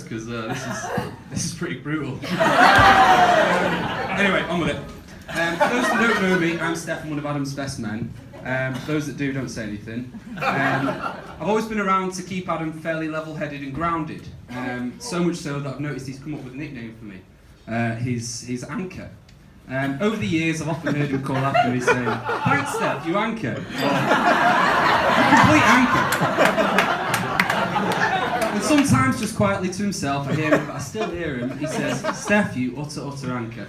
because this is pretty brutal. Anyway, on with it. For those that don't know me, I'm Stefan, one of Adam's best men. For those that do, don't say anything. I've always been around to keep Adam fairly level-headed and grounded. So much so that I've noticed he's come up with a nickname for me. He's Anchor. Over the years, I've often heard him call after me saying, "Thanks, Steph, you anchor." Or, "You complete anchor." And sometimes, just quietly to himself, I still hear him, he says, "Steph, you utter anchor."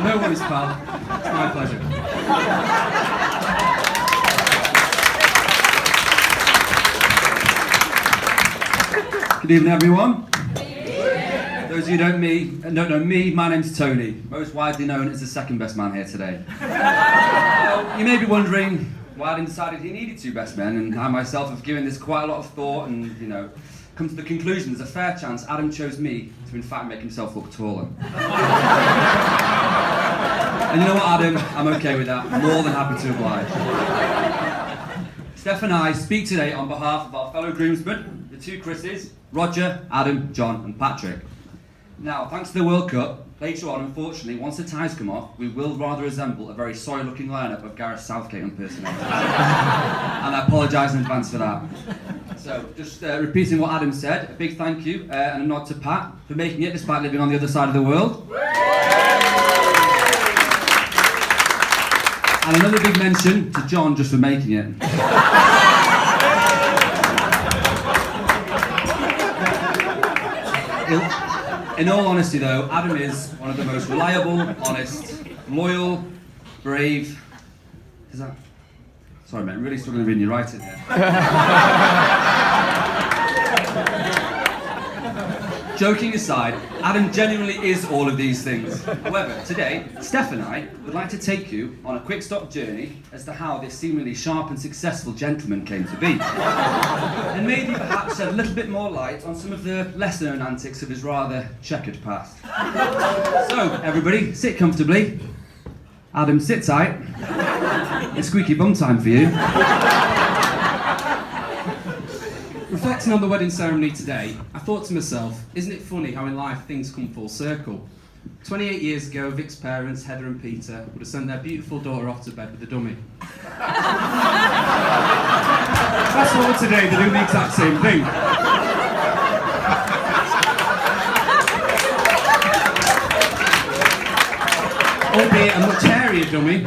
No worries, pal. It's my pleasure. Good evening, everyone. Those of you who don't know me, my name's Tony, most widely known as the second best man here today. You may be wondering why Adam decided he needed two best men, and I myself have given this quite a lot of thought and, come to the conclusion there's a fair chance Adam chose me to in fact make himself look taller. And you know what, Adam? I'm okay with that. I'm more than happy to oblige. Steph and I speak today on behalf of our fellow groomsmen, the two Chris's, Roger, Adam, John and Patrick. Now, thanks to the World Cup, later on, unfortunately, once the ties come off, we will rather resemble a very sorry-looking lineup of Gareth Southgate impersonators. And I apologise in advance for that. So, just repeating what Adam said, a big thank you and a nod to Pat for making it despite living on the other side of the world. And another big mention to John just for making it. In all honesty though, Adam is one of the most reliable, honest, loyal, brave... Is that... Sorry mate, I'm really struggling reading your writing here. Joking aside, Adam genuinely is all of these things. However, today, Steph and I would like to take you on a quick stop journey as to how this seemingly sharp and successful gentleman came to be. And maybe perhaps shed a little bit more light on some of the lesser known antics of his rather checkered past. So, everybody, sit comfortably. Adam, sit tight. It's squeaky bum time for you. Reflecting on the wedding ceremony today, I thought to myself, isn't it funny how in life things come full circle? 28 years ago, Vic's parents, Heather and Peter, would have sent their beautiful daughter off to bed with a dummy. Fast forward today, they do the exact same thing. Albeit a much hairier dummy.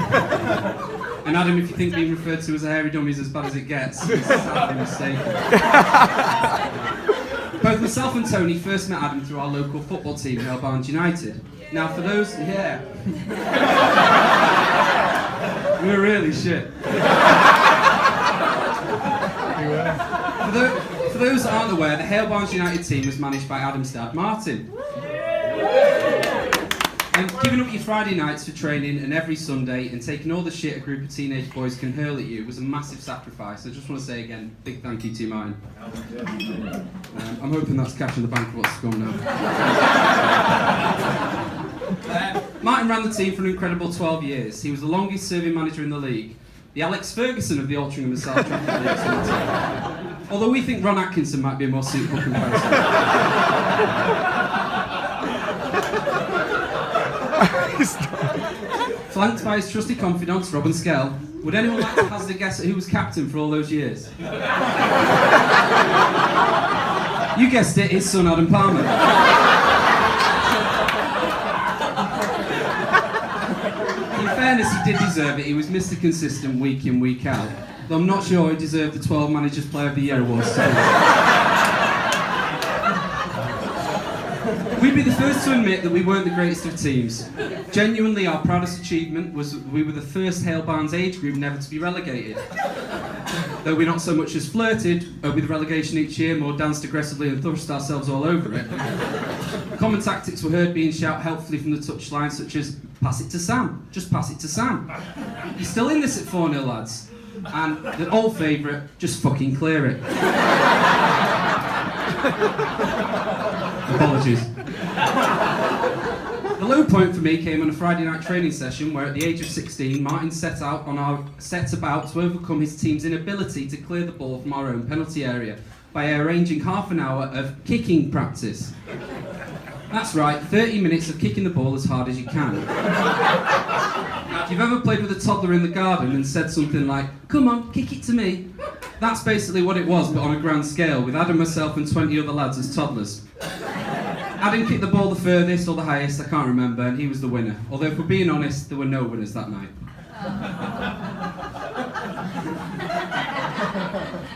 And Adam, if you think being referred to as a hairy dummy is as bad as it gets, you're sadly mistaken. Both myself and Tony first met Adam through our local football team, Stefan United. Now for those, we were really shit. For those that aren't aware, the Hale Barnes United team was managed by Adam's dad, Martin. And giving up your Friday nights for training and every Sunday and taking all the shit a group of teenage boys can hurl at you was a massive sacrifice. I just want to say again, big thank you to you, Martin. I'm hoping that's cash in the bank for what's to come now. Martin ran the team for an incredible 12 years. He was the longest serving manager in the league. The Alex Ferguson of the Altrincham and South Trafford Leagues. Although we think Ron Atkinson might be a more suitable comparison. Flanked by his trusty confidants, Robin Skell, would anyone like to hazard a guess at who was captain for all those years? You guessed it, his son Adam Palmer. In fairness, he did deserve it. He was Mr. Consistent week in, week out. Though I'm not sure he deserved the 12 Managers Player of the Year award. We'd be the first to admit that we weren't the greatest of teams. Genuinely, our proudest achievement was we were the first Hale Barnes age group never to be relegated. Though we not so much as flirted with relegation each year, more danced aggressively and thrust ourselves all over it. Common tactics were heard being shouted helpfully from the touchline, such as, "Pass it to Sam, just pass it to Sam. You're still in this at 4-0, lads." And the old favourite, "Just fucking clear it." Apologies. The low point for me came on a Friday night training session where at the age of 16, Martin set about to overcome his team's inability to clear the ball from our own penalty area. by arranging half an hour of kicking practice. That's right, 30 minutes of kicking the ball as hard as you can. Now, if you've ever played with a toddler in the garden and said something like, "Come on, kick it to me," that's basically what it was, but on a grand scale, with Adam, myself and 20 other lads as toddlers. Adam kicked the ball the furthest or the highest, I can't remember, and he was the winner. Although, if we're being honest, there were no winners that night.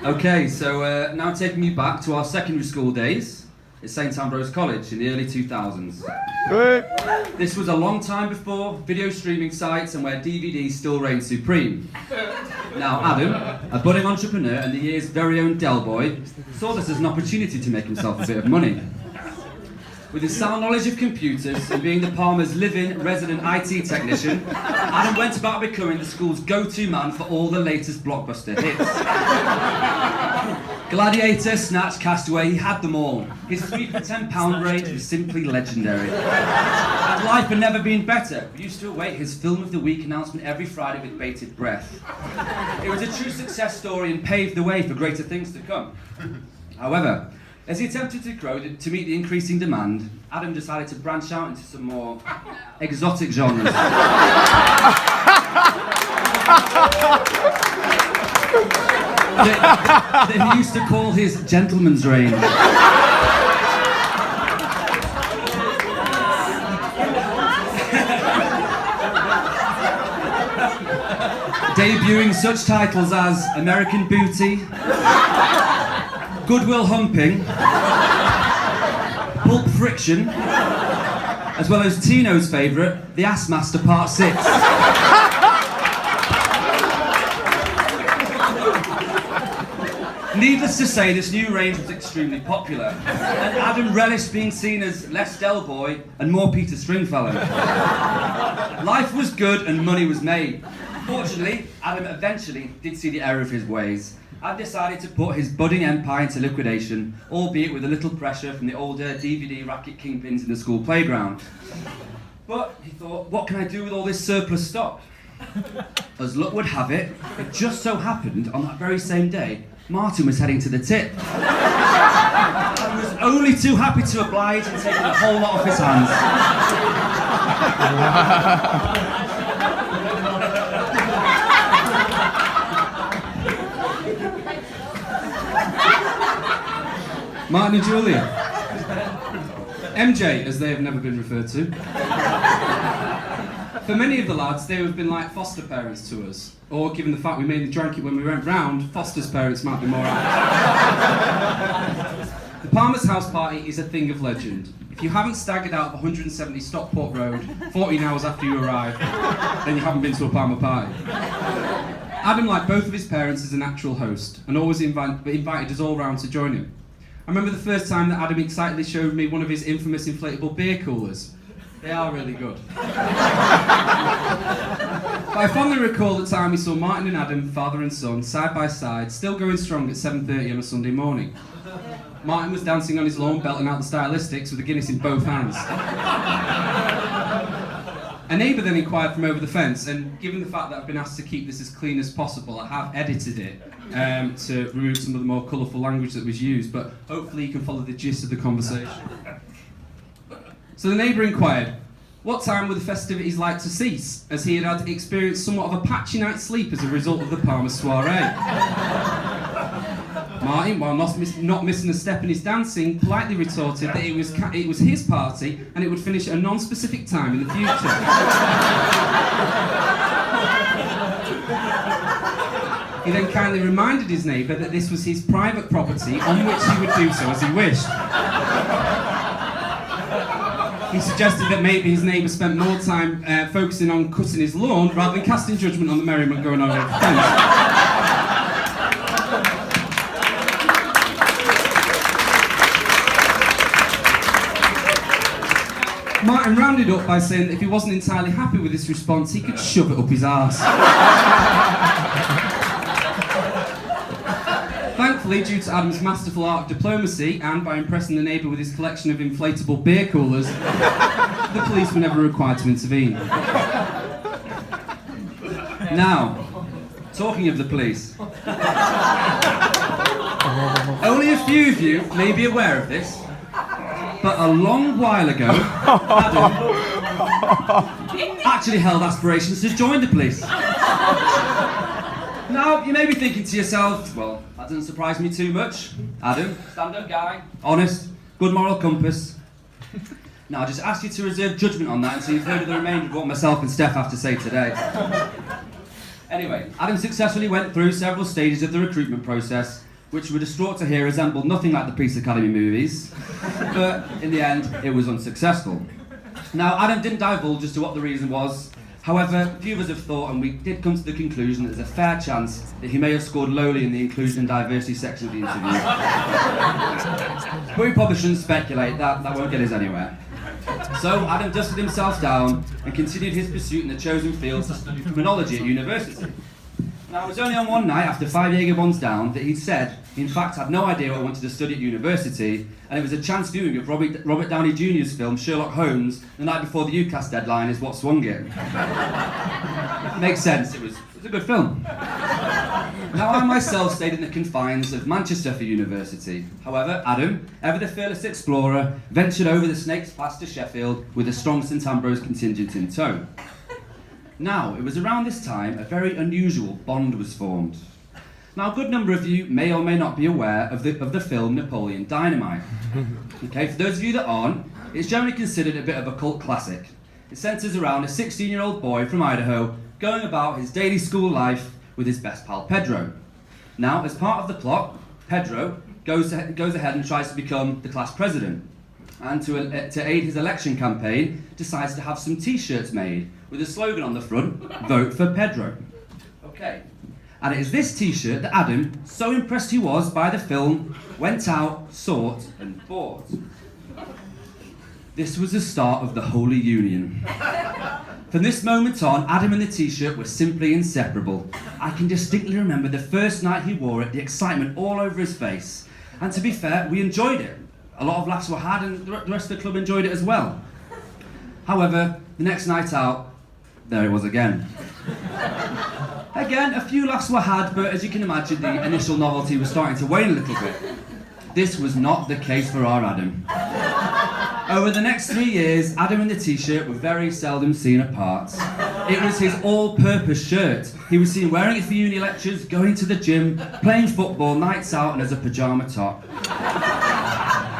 Okay, so now taking you back to our secondary school days at St Ambrose College in the early 2000s. This was a long time before video streaming sites and where DVDs still reigned supreme. Now Adam, a budding entrepreneur and the year's very own Del Boy, saw this as an opportunity to make himself a bit of money. With his sound knowledge of computers and being the Palmer's live-in resident IT technician, Adam went about becoming the school's go-to man for all the latest blockbuster hits. Gladiator, Snatch, Castaway, he had them all. His 3 for £10 range was simply legendary. And life had never been better. We used to await his Film of the Week announcement every Friday with bated breath. It was a true success story and paved the way for greater things to come. However, as he attempted to grow to meet the increasing demand, Adam decided to branch out into some more exotic genres. that he used to call his gentleman's range. Debuting such titles as American Booty, Goodwill Humping, Pulp Friction, as well as Tino's favourite, The Ass Master Part 6. Needless to say, this new range was extremely popular, and Adam relished being seen as less Del Boy and more Peter Stringfellow. Life was good and money was made. Fortunately, Adam eventually did see the error of his ways and decided to put his budding empire into liquidation, albeit with a little pressure from the older DVD racket kingpins in the school playground. But he thought, what can I do with all this surplus stock? As luck would have it, it just so happened on that very same day, Martin was heading to the tip. I was only too happy to oblige and take the whole lot off his hands. Martin and Julia. MJ, as they have never been referred to. For many of the lads, they have been like foster parents to us. Or, given the fact we mainly drank it when we went round, Foster's parents might be more apt. The Palmer's house party is a thing of legend. If you haven't staggered out of 170 Stockport Road 14 hours after you arrive, then you haven't been to a Palmer party. Adam, like both of his parents, is a natural host, and always invited us all round to join him. I remember the first time that Adam excitedly showed me one of his infamous inflatable beer coolers. They are really good. But I fondly recall the time we saw Martin and Adam, father and son, side by side, still going strong at 7:30 on a Sunday morning. Martin was dancing on his lawn, belting out the stylistics with a Guinness in both hands. A neighbour then inquired from over the fence, and given the fact that I've been asked to keep this as clean as possible, I have edited it to remove some of the more colourful language that was used, but hopefully you can follow the gist of the conversation. So the neighbour inquired, what time were the festivities like to cease, as he had experienced somewhat of a patchy night's sleep as a result of the Palmer soiree. Martin, while not missing a step in his dancing, politely retorted that it was his party and it would finish at a non-specific time in the future. He then kindly reminded his neighbour that this was his private property on which he would do so as he wished. He suggested that maybe his neighbour spent more time focusing on cutting his lawn rather than casting judgment on the merriment going on over the fence. Martin rounded up by saying that if he wasn't entirely happy with this response, he could shove it up his arse. Thankfully, due to Adam's masterful art of diplomacy and by impressing the neighbour with his collection of inflatable beer coolers, the police were never required to intervene. Now, talking of the police. Only a few of you may be aware of this, but a long while ago, Adam actually held aspirations to join the police. Now, you may be thinking to yourself, well, that doesn't surprise me too much. Adam, stand-up guy, honest, good moral compass. Now, I'll just ask you to reserve judgment on that until you've heard of the remainder of what myself and Steph have to say today. Anyway, Adam successfully went through several stages of the recruitment process, which we're distraught to hear resembled nothing like the Police Academy movies, but in the end, it was unsuccessful. Now, Adam didn't divulge as to what the reason was. However, a few of us have thought, and we did come to the conclusion that there's a fair chance that he may have scored lowly in the inclusion and diversity section of the interview. But we probably shouldn't speculate, that won't get us anywhere. So Adam dusted himself down and continued his pursuit in the chosen field to study criminology at university. Now, it was only on one night after 5 Jaeger bombs down that he'd said he in fact had no idea what he wanted to study at university, and it was a chance viewing of Robert Downey Jr.'s film Sherlock Holmes the night before the UCAS deadline is what swung it. Makes sense, it was a good film. Now, I myself stayed in the confines of Manchester for university. However, Adam, ever the fearless explorer, ventured over the Snake's Pass to Sheffield with a strong St Ambrose contingent in tow. Now, it was around this time a very unusual bond was formed. Now, a good number of you may or may not be aware of the film Napoleon Dynamite. Okay, for those of you that aren't, it's generally considered a bit of a cult classic. It centres around a 16-year-old boy from Idaho going about his daily school life with his best pal Pedro. Now, as part of the plot, Pedro goes ahead and tries to become the class president. And to aid his election campaign, decides to have some t-shirts made with a slogan on the front, "Vote for Pedro." Okay. And it is this t-shirt that Adam, so impressed he was by the film, went out, sought, and bought. This was the start of the Holy Union. From this moment on, Adam and the t-shirt were simply inseparable. I can distinctly remember the first night he wore it, the excitement all over his face. And to be fair, we enjoyed it. A lot of laughs were had, and the rest of the club enjoyed it as well. However, the next night out, there it was again. Again, a few laughs were had, but as you can imagine, the initial novelty was starting to wane a little bit. This was not the case for our Adam. Over the next 3 years, Adam and the t-shirt were very seldom seen apart. It was his all-purpose shirt. He was seen wearing it for uni lectures, going to the gym, playing football, nights out, and as a pyjama top.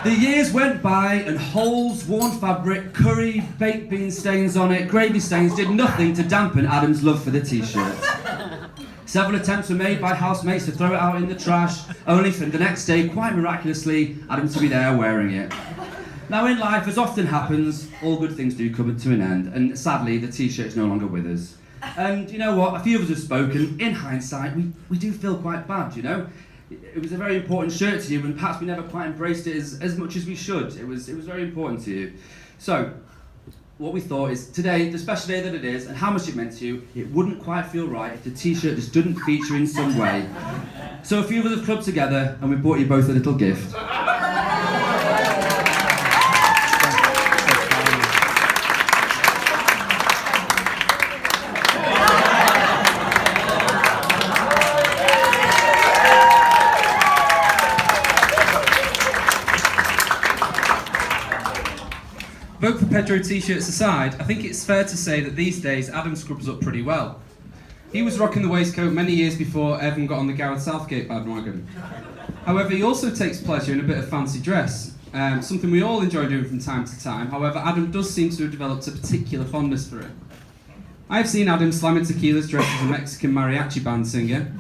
The years went by, and holes, worn fabric, curry, baked bean stains on it, gravy stains did nothing to dampen Adam's love for the t-shirt. Several attempts were made by housemates to throw it out in the trash, only for the next day, quite miraculously, Adam to be there wearing it. Now, in life, as often happens, all good things do come to an end, and sadly, the t-shirt's no longer with us. And you know what? A few of us have spoken. In hindsight, we do feel quite bad, you know? It was a very important shirt to you, and perhaps we never quite embraced it as much as we should. It was very important to you. So, what we thought is, today, the special day that it is, and how much it meant to you, it wouldn't quite feel right if the t-shirt just didn't feature in some way. So a few of us have clubbed together, and we bought you both a little gift. Vote for Pedro t-shirts aside, I think it's fair to say that these days Adam scrubs up pretty well. He was rocking the waistcoat many years before Evan got on the Gareth Southgate bandwagon. However, he also takes pleasure in a bit of fancy dress, something we all enjoy doing from time to time. However, Adam does seem to have developed a particular fondness for it. I've seen Adam slamming tequilas dressed as a Mexican mariachi band singer,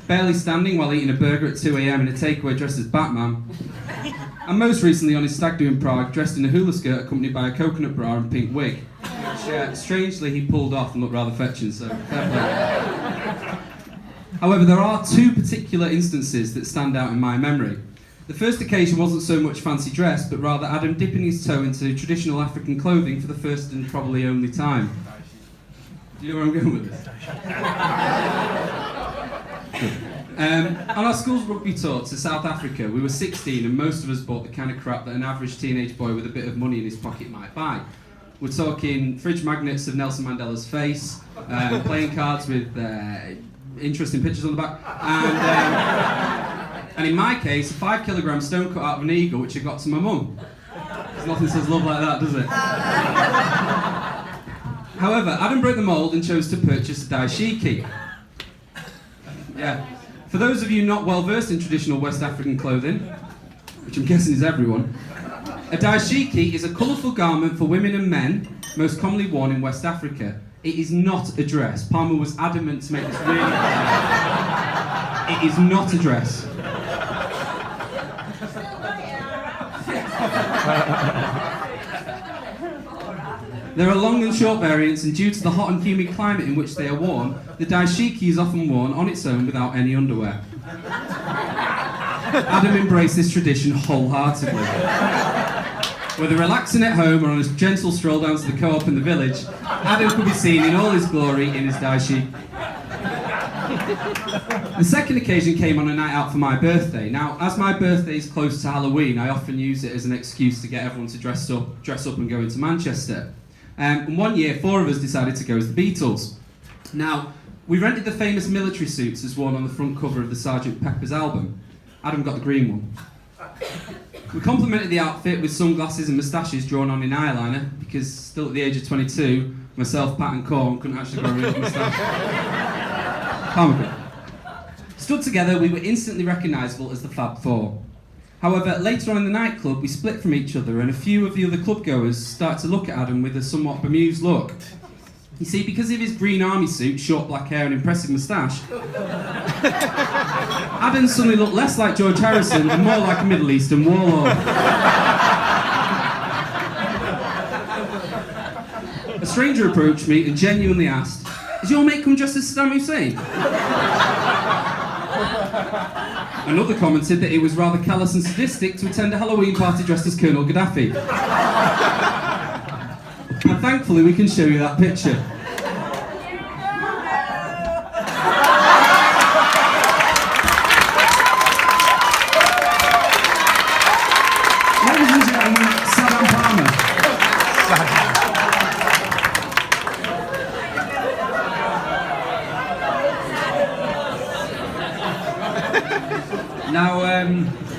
barely standing while eating a burger at 2 a.m. in a takeaway dressed as Batman, and most recently on his stag do in Prague, dressed in a hula skirt accompanied by a coconut bra and pink wig, which strangely he pulled off and looked rather fetching, so fair play. However, there are two particular instances that stand out in my memory. The first occasion wasn't so much fancy dress, but rather Adam dipping his toe into traditional African clothing for the first and probably only time. Do you know where I'm going with this? On our school's rugby tour to South Africa, we were 16 and most of us bought the kind of crap that an average teenage boy with a bit of money in his pocket might buy. We're talking fridge magnets of Nelson Mandela's face, playing cards with interesting pictures on the back, and And in my case, a 5 kilogram stone cut out of an eagle, which I got to my mum. There's nothing says love like that, does it? However, Adam broke the mould and chose to purchase a dashiki. Yeah. For those of you not well versed in traditional West African clothing, which I'm guessing is everyone, a dashiki is a colourful garment for women and men, most commonly worn in West Africa. It is not a dress. Palmer was adamant to make this really clear. It is not a dress. There are long and short variants, and due to the hot and humid climate in which they are worn, the dashiki is often worn on its own without any underwear. Adam embraced this tradition wholeheartedly. Whether relaxing at home or on a gentle stroll down to the co-op in the village, Adam could be seen in all his glory in his dashiki. The second occasion came on a night out for my birthday. Now, as my birthday is close to Halloween, I often use it as an excuse to get everyone to dress up and go into Manchester. And one year, 4 of us decided to go as the Beatles. Now, we rented the famous military suits as worn on the front cover of the Sgt. Pepper's album. Adam got the green one. We complimented the outfit with sunglasses and moustaches drawn on in eyeliner, because still at the age of 22, myself, Pat and Corn couldn't actually grow a real moustache. Stood together, we were instantly recognisable as the Fab Four. However, later on in the nightclub, we split from each other, and a few of the other clubgoers started to look at Adam with a somewhat bemused look. You see, because of his green army suit, short black hair and impressive moustache, Adam suddenly looked less like George Harrison and more like a Middle Eastern warlord. A stranger approached me and genuinely asked, "Is your mate come dressed as Saddam Hussein?" Another commented that it was rather callous and sadistic to attend a Halloween party dressed as Colonel Gaddafi. And thankfully we can show you that picture. Ladies and gentlemen, Saddam Palmer.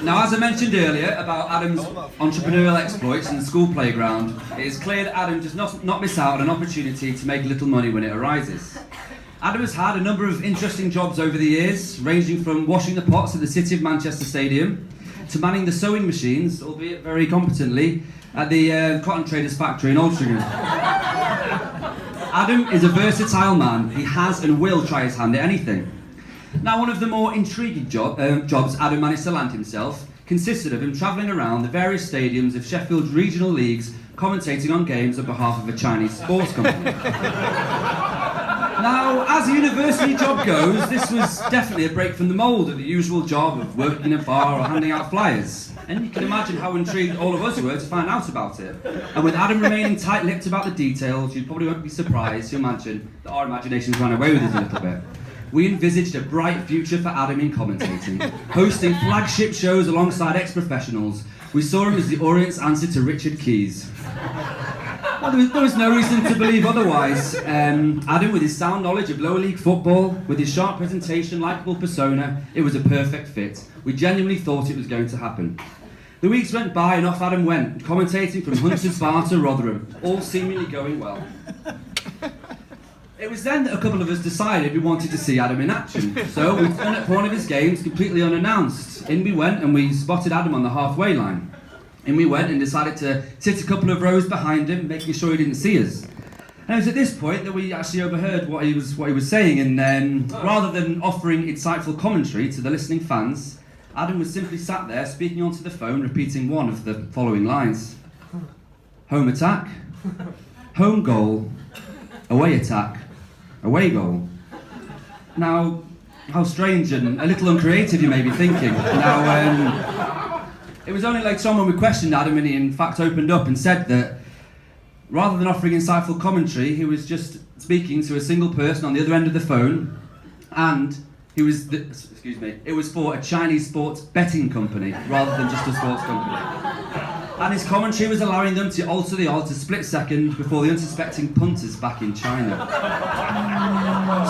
Now, as I mentioned earlier about Adam's entrepreneurial exploits in the school playground, it is clear that Adam does not miss out on an opportunity to make a little money when it arises. Adam has had a number of interesting jobs over the years, ranging from washing the pots at the City of Manchester Stadium to manning the sewing machines, albeit very competently, at the Cotton Traders factory in Altrincham. Adam is a versatile man. He has and will try his hand at anything. Now, one of the more intriguing jobs Adam managed to land himself consisted of him travelling around the various stadiums of Sheffield's regional leagues, commentating on games on behalf of a Chinese sports company. Now, as a university job goes, this was definitely a break from the mould of the usual job of working in a bar or handing out flyers. And you can imagine how intrigued all of us were to find out about it. And with Adam remaining tight-lipped about the details, you probably won't be surprised to imagine that our imaginations ran away with us a little bit. We envisaged a bright future for Adam in commentating, hosting flagship shows alongside ex-professionals. We saw him as the Orient's answer to Richard Keys. Well, there was no reason to believe otherwise. Adam, with his sound knowledge of lower league football, with his sharp presentation, likeable persona, it was a perfect fit. We genuinely thought it was going to happen. The weeks went by and off Adam went, commentating from Hunter's Bar to Rotherham, all seemingly going well. It was then that a couple of us decided we wanted to see Adam in action. So we turned up for one of his games completely unannounced. In we went and we spotted Adam on the halfway line. In we went and decided to sit a couple of rows behind him, making sure he didn't see us. And it was at this point that we actually overheard what he was saying, and rather than offering insightful commentary to the listening fans, Adam was simply sat there speaking onto the phone, repeating one of the following lines. Home attack, home goal, away attack, away goal. Now, how strange and a little uncreative you may be thinking. Now, it was only later on when we questioned Adam and he in fact opened up and said that rather than offering insightful commentary, he was just speaking to a single person on the other end of the phone, and it was for a Chinese sports betting company rather than just a sports company. And his commentary was allowing them to alter the odds a split second before the unsuspecting punters back in China.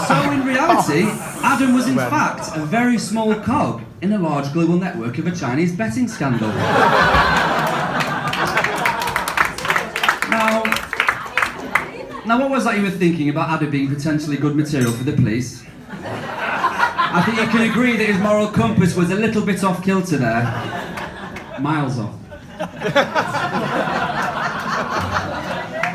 So in reality, Adam was in fact a very small cog in a large global network of a Chinese betting scandal. Now, what was that you were thinking about Adam being potentially good material for the police? I think you can agree that his moral compass was a little bit off kilter there. Miles off.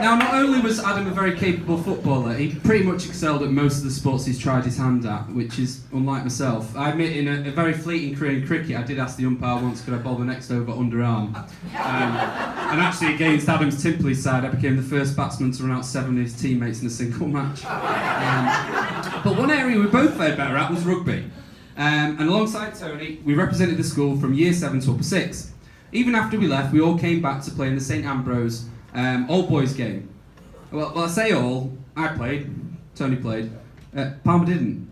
Now, not only was Adam a very capable footballer, he pretty much excelled at most of the sports he's tried his hand at, which is unlike myself. I admit, in a very fleeting career in cricket, I did ask the umpire once, could I bowl the next over underarm? And actually, against Adam's Timpley's side, I became the first batsman to run out 7 of his teammates in a single match. But one area we both fared better at was rugby. And alongside Tony, we represented the school from year 7 to upper 6. Even after we left, we all came back to play in the St Ambrose old boys game. Well, I say all. I played. Tony played. Palmer didn't.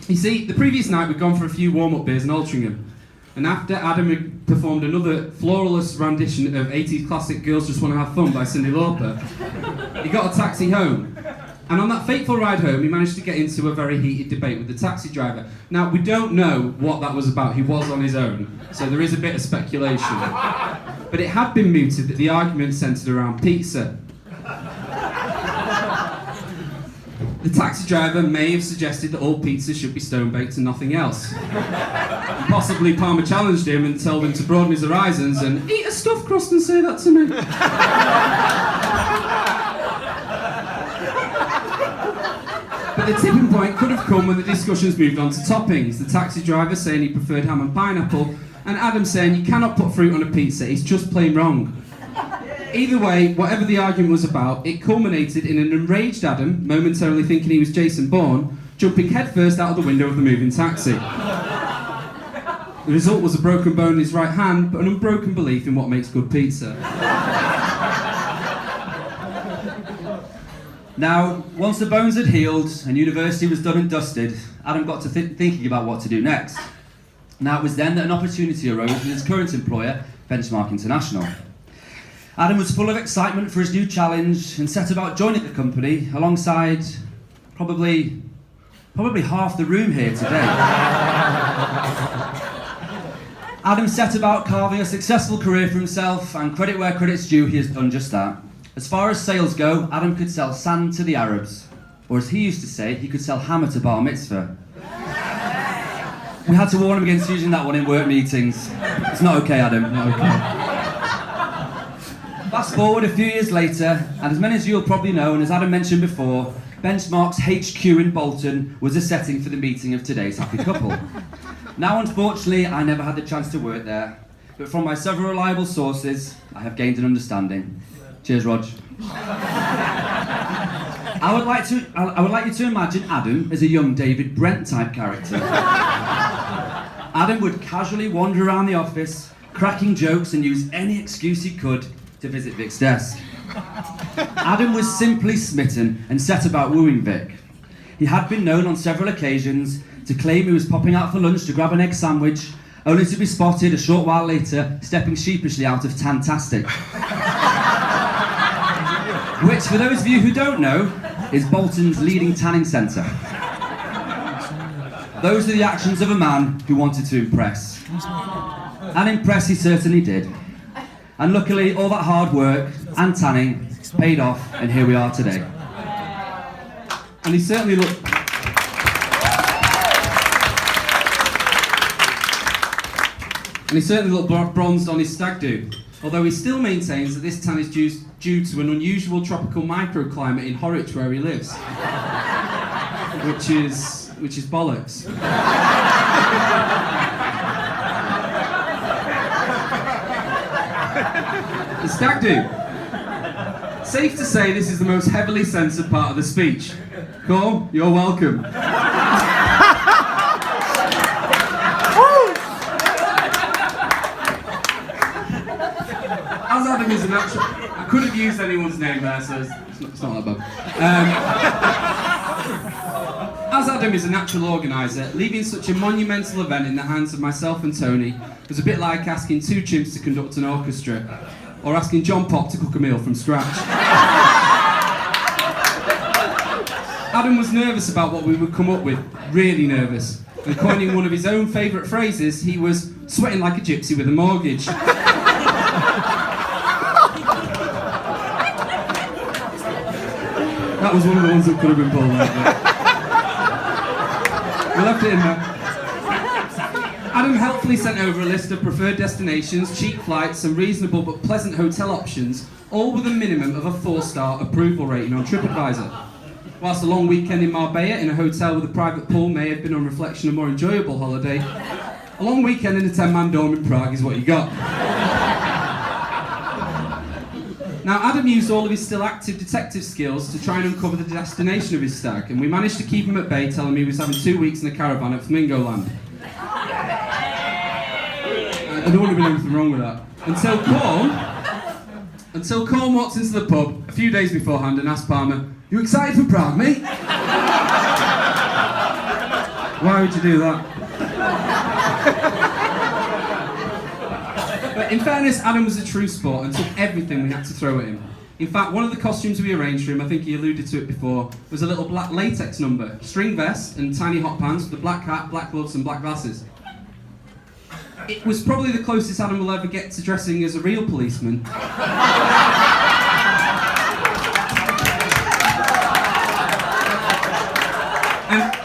You see, the previous night we'd gone for a few warm-up beers in Altrincham, and after Adam had performed another flawless rendition of 80s classic Girls Just Want to Have Fun by Cyndi Lauper, he got a taxi home. And on that fateful ride home, he managed to get into a very heated debate with the taxi driver. Now, we don't know what that was about. He was on his own, so there is a bit of speculation. But it had been mooted that the argument centred around pizza. The taxi driver may have suggested that all pizza should be stone-baked and nothing else. Possibly Palmer challenged him and told him to broaden his horizons and eat a stuffed crust and say that to me. But the tipping point could have come when the discussions moved on to toppings. The taxi driver saying he preferred ham and pineapple, and Adam saying you cannot put fruit on a pizza, it's just plain wrong. Either way, whatever the argument was about, it culminated in an enraged Adam, momentarily thinking he was Jason Bourne, jumping headfirst out of the window of the moving taxi. The result was a broken bone in his right hand, but an unbroken belief in what makes good pizza. Now, once the bones had healed and university was done and dusted, Adam got to thinking about what to do next. Now, it was then that an opportunity arose with his current employer, Benchmark International. Adam was full of excitement for his new challenge and set about joining the company alongside probably half the room here today. Adam set about carving a successful career for himself, and credit where credit's due, he has done just that. As far as sales go, Adam could sell sand to the Arabs, or as he used to say, he could sell hammer to bar mitzvah. We had to warn him against using that one in work meetings. It's not okay, Adam, not okay. Fast forward a few years later, and as many as you'll probably know, and as Adam mentioned before, Benchmark's HQ in Bolton was a setting for the meeting of today's happy couple. Now, unfortunately, I never had the chance to work there, but from my several reliable sources, I have gained an understanding. Cheers, Rog. I would like you to imagine Adam as a young David Brent type character. Adam would casually wander around the office, cracking jokes and use any excuse he could to visit Vic's desk. Adam was simply smitten and set about wooing Vic. He had been known on several occasions to claim he was popping out for lunch to grab an egg sandwich, only to be spotted a short while later stepping sheepishly out of Tantastic. Which, for those of you who don't know, is Bolton's leading tanning centre. Those are the actions of a man who wanted to impress. And impress he certainly did. And luckily, all that hard work and tanning paid off, and here we are today. And he certainly looked... bronzed on his stag do, although he still maintains that this tan is due to an unusual tropical microclimate in Horwich where he lives. which is bollocks. The stag do. Safe to say this is the most heavily censored part of the speech. Cool, you're welcome. As Adam is a natural... I could have used anyone's name there, so it's not that bad. As Adam is a natural organiser, leaving such a monumental event in the hands of myself and Tony was a bit like asking two chimps to conduct an orchestra, or asking John Pop to cook a meal from scratch. Adam was nervous about what we would come up with, really nervous. And coining one of his own favourite phrases, he was sweating like a gypsy with a mortgage. That was one of the ones that could have been pulled out. We left it in there. Adam helpfully sent over a list of preferred destinations, cheap flights, and reasonable but pleasant hotel options, all with a minimum of a 4-star approval rating on TripAdvisor. Whilst a long weekend in Marbella in a hotel with a private pool may have been on reflection a more enjoyable holiday, a long weekend in a 10-man dorm in Prague is what you got. Now, Adam used all of his still active detective skills to try and uncover the destination of his stag, and we managed to keep him at bay, telling me he was having 2 weeks in a caravan at Flamingo Land. There wouldn't have been anything wrong with that. Until Corn walked into the pub a few days beforehand and asked Palmer, "You excited for Prague, mate?" Why would you do that? But in fairness, Adam was a true sport and took everything we had to throw at him. In fact, one of the costumes we arranged for him, I think he alluded to it before, was a little black latex number, string vest and tiny hot pants with a black hat, black gloves and black glasses. It was probably the closest Adam will ever get to dressing as a real policeman.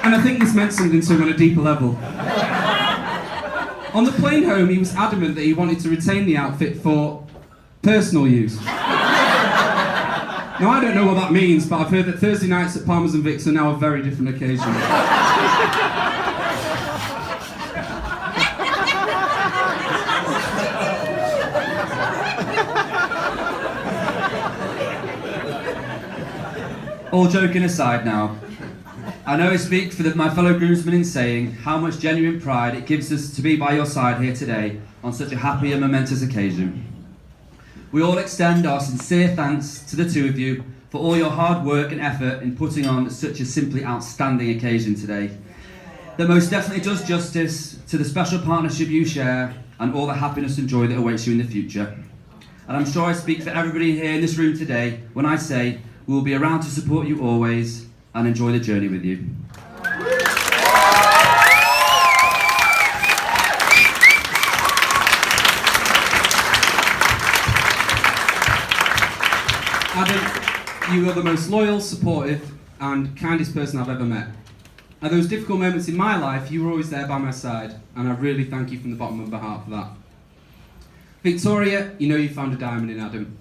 And I think this meant something to him on a deeper level. On the plane home, he was adamant that he wanted to retain the outfit for personal use. Now, I don't know what that means, but I've heard that Thursday nights at Palmer's and Vic's are now a very different occasion. All joking aside now, I know I speak for my fellow groomsmen in saying how much genuine pride it gives us to be by your side here today on such a happy and momentous occasion. We all extend our sincere thanks to the two of you for all your hard work and effort in putting on such a simply outstanding occasion today, that most definitely does justice to the special partnership you share and all the happiness and joy that awaits you in the future. And I'm sure I speak for everybody here in this room today when I say we will be around to support you always and enjoy the journey with you. Adam, you are the most loyal, supportive and kindest person I've ever met. At those difficult moments in my life, you were always there by my side, and I really thank you from the bottom of my heart for that. Victoria, you know you found a diamond in Adam.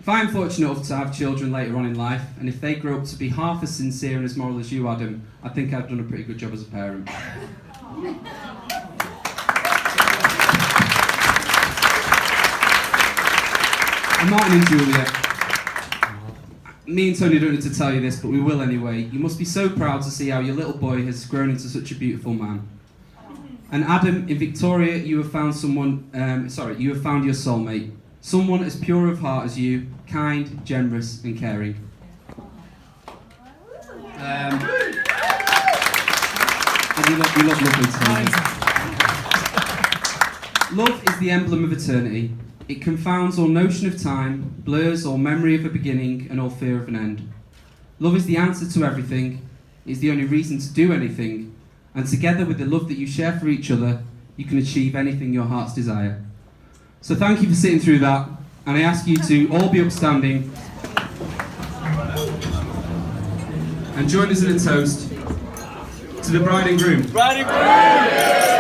If I'm fortunate enough to have children later on in life, and if they grow up to be half as sincere and as moral as you, Adam, I think I've done a pretty good job as a parent. And Martin and Julia, me and Tony don't need to tell you this, but we will anyway. You must be so proud to see how your little boy has grown into such a beautiful man. And Adam, in Victoria, you have found you have found your soulmate. Someone as pure of heart as you, kind, generous and caring. And you love lovely Tony. Love is the emblem of eternity. It confounds all notion of time, blurs all memory of a beginning and all fear of an end. Love is the answer to everything, it is the only reason to do anything, and together with the love that you share for each other, you can achieve anything your hearts desire. So thank you for sitting through that, and I ask you to all be upstanding and join us in a toast to the bride and groom. Bride and groom!